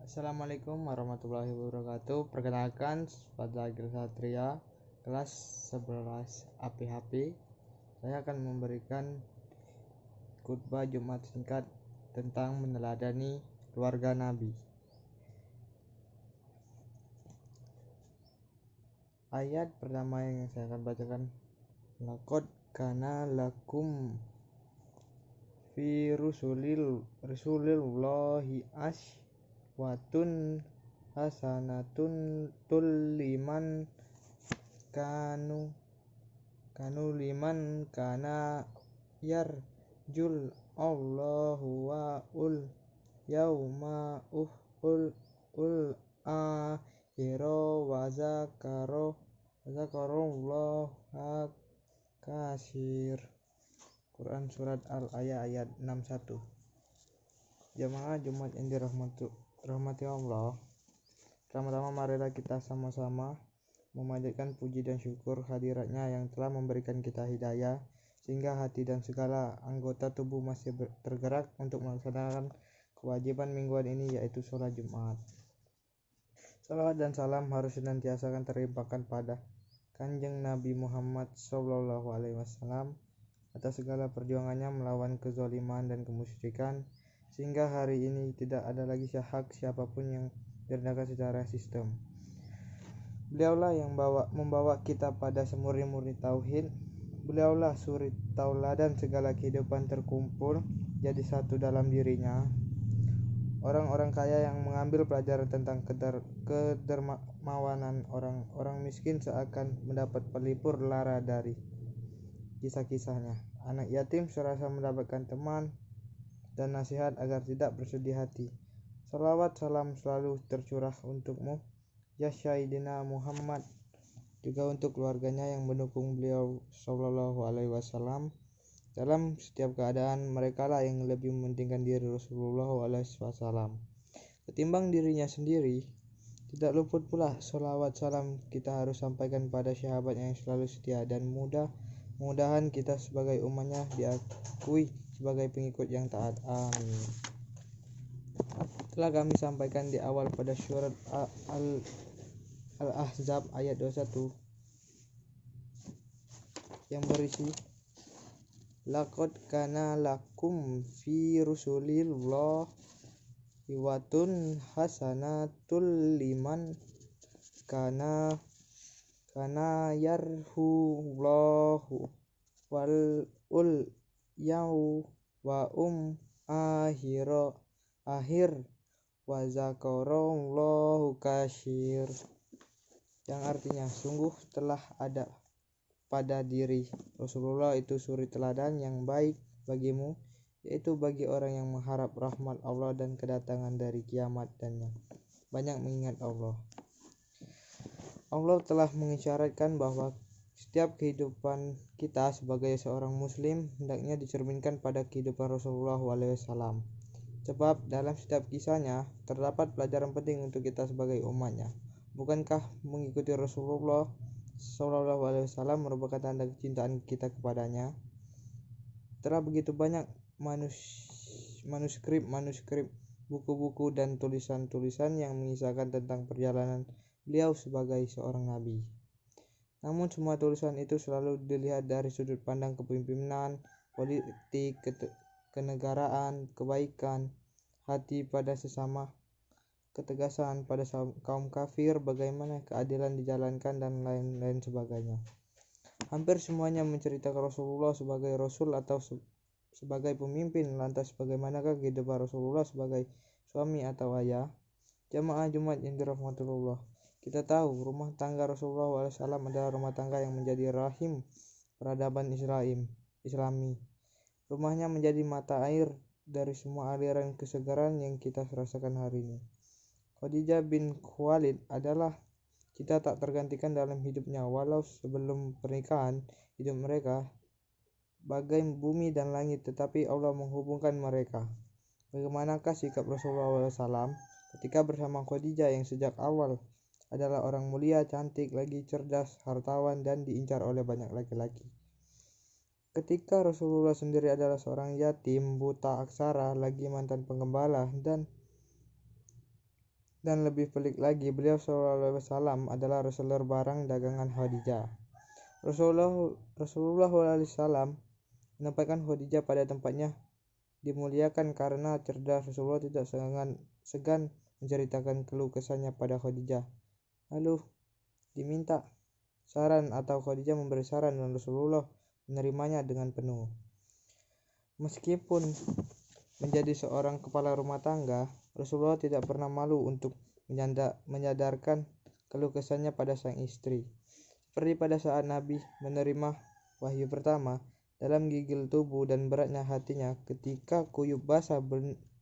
Assalamualaikum warahmatullahi wabarakatuh. Perkenalkan, Fadlagil Satria, kelas 11 APHP. Saya akan memberikan khutbah Jumat singkat tentang meneladani keluarga Nabi. Ayat pertama yang saya akan bacakan, laqad kana lakum fi rasulillahi aswatun hasanatun liman liman kana yarjul Allahu wa yauma akhiro wa zakarullaha kasir. Quran surat Al-Ayat 61. Jamaah Jumat yang dirahmati Allah, pertama-tama marilah kita sama-sama memanjatkan puji dan syukur hadiratnya yang telah memberikan kita hidayah sehingga hati dan segala anggota tubuh masih tergerak untuk melaksanakan kewajiban mingguan ini, yaitu sholat Jumat. Salawat dan salam harus senantiasa terlimpahkan pada Kanjeng Nabi Muhammad SAW atas segala perjuangannya melawan kezaliman dan kemusyrikan, sehingga hari ini tidak ada lagi hak siapapun yang direndahkan secara sistem. Beliaulah yang membawa kita pada semurni tauhid. Beliaulah suri tauladan segala kehidupan terkumpul jadi satu dalam dirinya. Orang-orang kaya yang mengambil pelajaran tentang kedermawanan orang miskin seakan mendapat pelipur lara dari kisah-kisahnya. Anak yatim serasa mendapatkan teman dan nasihat agar tidak bersedih hati. Salawat salam selalu tercurah untukmu, ya Sayyidina Muhammad, juga untuk keluarganya yang mendukung beliau SAW dalam setiap keadaan. Mereka lah yang lebih mementingkan diri Rasulullah SAW ketimbang dirinya sendiri. Tidak luput pula salawat salam kita harus sampaikan pada sahabat yang selalu setia, dan mudah-mudahan kita sebagai umatnya diakui sebagai pengikut yang taat. Amin. Telah kami sampaikan di awal pada surat Al-Ahzab ayat 21 yang berisi, laqad kana lakum fi rasulillahi uswatun hasanatul liman kana yarjullahu wal yauma akhir wa zakarallahu kasir, yang artinya sungguh telah ada pada diri Rasulullah itu suri teladan yang baik bagimu, yaitu bagi orang yang mengharap rahmat Allah dan kedatangan dari kiamat dan yang banyak mengingat Allah. Allah telah mengisyaratkan bahwa setiap kehidupan kita sebagai seorang muslim hendaknya dicerminkan pada kehidupan Rasulullah SAW. Sebab dalam setiap kisahnya terdapat pelajaran penting untuk kita sebagai umatnya. Bukankah mengikuti Rasulullah SAW merupakan tanda kecintaan kita kepadanya? Telah begitu banyak manuskrip, buku-buku dan tulisan-tulisan yang mengisahkan tentang perjalanan beliau sebagai seorang nabi. Namun semua tulisan itu selalu dilihat dari sudut pandang kepemimpinan, politik, kenegaraan, kebaikan hati pada sesama, ketegasan pada kaum kafir, bagaimana keadilan dijalankan, dan lain-lain sebagainya. Hampir semuanya menceritakan Rasulullah sebagai Rasul atau sebagai pemimpin. Lantas bagaimanakah kehidupan Rasulullah sebagai suami atau ayah? Jamaah Jumat yang dirahmati Allah, kita tahu rumah tangga Rasulullah SAW adalah rumah tangga yang menjadi rahim peradaban Islami. Rumahnya menjadi mata air dari semua aliran kesegaran yang kita rasakan hari ini. Khadijah bin Khuwailid adalah cita tak tergantikan dalam hidupnya. Walau sebelum pernikahan hidup mereka bagai bumi dan langit, tetapi Allah menghubungkan mereka. Bagaimanakah sikap Rasulullah SAW ketika bersama Khadijah yang sejak awal adalah orang mulia, cantik, lagi cerdas, hartawan, dan diincar oleh banyak laki-laki. Ketika Rasulullah sendiri adalah seorang yatim, buta aksara, lagi mantan penggembala, dan Dan lebih pelik lagi, beliau SAW adalah reseller barang dagangan Khadijah. Rasulullah SAW menempatkan Khadijah pada tempatnya dimuliakan karena cerdas. Rasulullah tidak segan menceritakan keluh kesahnya pada Khadijah, lalu diminta saran atau Khadijah memberi saran, dan Rasulullah menerimanya dengan penuh. Meskipun menjadi seorang kepala rumah tangga, Rasulullah tidak pernah malu untuk menyadarkan keluh kesahnya pada sang istri. Seperti pada saat Nabi menerima wahyu pertama, dalam gigil tubuh dan beratnya hatinya ketika kuyup basah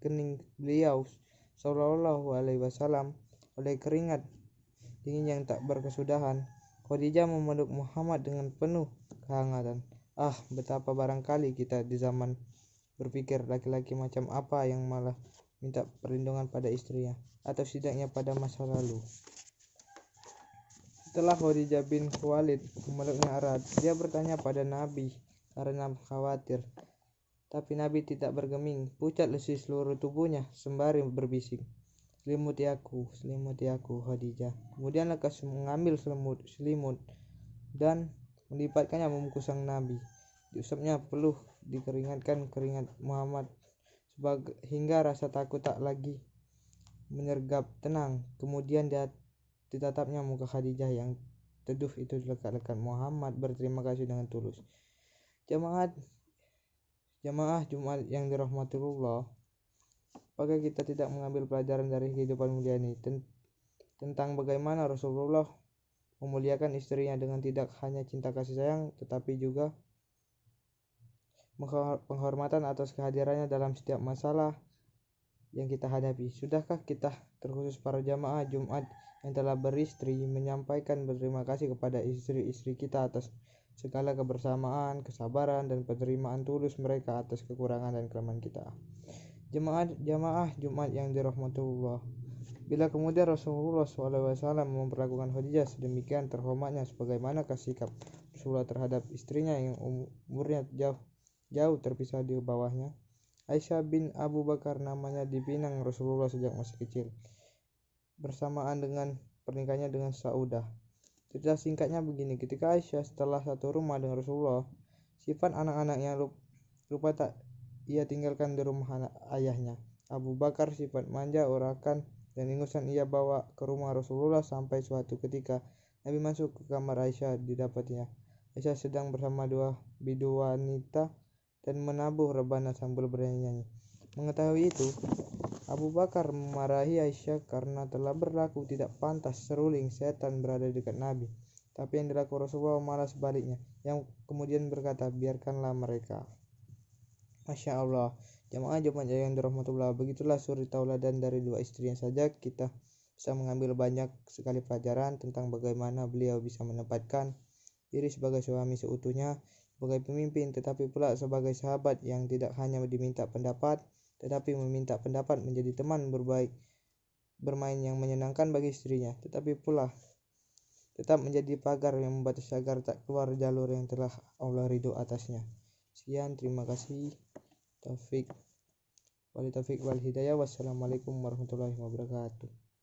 kening beliau Sallallahu Alaihi Wasallam oleh keringat dingin yang tak berkesudahan, Khadijah memeluk Muhammad dengan penuh kehangatan. Betapa barangkali kita di zaman berpikir laki-laki macam apa yang malah minta perlindungan pada istrinya, atau setidaknya pada masa lalu. Setelah Khadijah bin Khuwailid memeluknya erat, dia bertanya pada Nabi karena khawatir. Tapi Nabi tidak bergeming, pucat lesu seluruh tubuhnya sembari berbisik, selimuti aku Khadijah. Kemudian lekas mengambil selimut dan melipatkannya membungkuk sang Nabi. Diusapnya peluh dikeringatkan keringat Muhammad hingga rasa takut tak lagi menyergap tenang. Kemudian dia ditatapnya muka Khadijah yang teduh itu lekat-lekat. Muhammad berterima kasih dengan tulus. Jamaah Jumat yang dirahmati Allah, apakah kita tidak mengambil pelajaran dari kehidupan mulia ini tentang bagaimana Rasulullah memuliakan istrinya dengan tidak hanya cinta kasih sayang, tetapi juga penghormatan atas kehadirannya dalam setiap masalah yang kita hadapi? Sudahkah kita, terkhusus para jamaah Jumat yang telah beristri, menyampaikan berterima kasih kepada istri-istri kita atas segala kebersamaan, kesabaran, dan penerimaan tulus mereka atas kekurangan dan kelemahan kita? Jamaah Jumat yang dirahmati Allah, bila kemudian Rasulullah SAW memperlakukan Khadijah sedemikian terhormatnya, sebagaimanakah sikap Rasulullah terhadap istrinya yang umurnya jauh terpisah di bawahnya? Aisyah bin Abu Bakar namanya dipinang Rasulullah sejak masih kecil, bersamaan dengan pernikahannya dengan Saudah. Cerita singkatnya begini, ketika Aisyah setelah satu rumah dengan Rasulullah, sifat anak-anaknya lupa tak ia tinggalkan di rumah ayahnya. Abu Bakar sifat manja, urakan, dan ingusan ia bawa ke rumah Rasulullah sampai suatu ketika Nabi masuk ke kamar Aisyah, didapatinya Aisyah sedang bersama dua bidu wanita dan menabuh rebana sambil bernyanyi. Mengetahui itu, Abu Bakar memarahi Aisyah karena telah berlaku tidak pantas, seruling setan berada dekat Nabi. Tapi yang dilakukan Rasulullah malah sebaliknya, yang kemudian berkata, biarkanlah mereka. Masya Allah, jamaah Jumat yang dirahmati Allah, begitulah suri tauladan dari dua istrinya saja kita bisa mengambil banyak sekali pelajaran tentang bagaimana beliau bisa menempatkan diri sebagai suami seutuhnya, sebagai pemimpin, tetapi pula sebagai sahabat yang tidak hanya diminta pendapat, tetapi meminta pendapat menjadi teman bermain yang menyenangkan bagi istrinya, tetapi pula tetap menjadi pagar yang membatasi agar tak keluar jalur yang telah Allah ridho atasnya. Sekian, terima kasih. Taufik wal hidayah. Wassalamualaikum warahmatullahi wabarakatuh.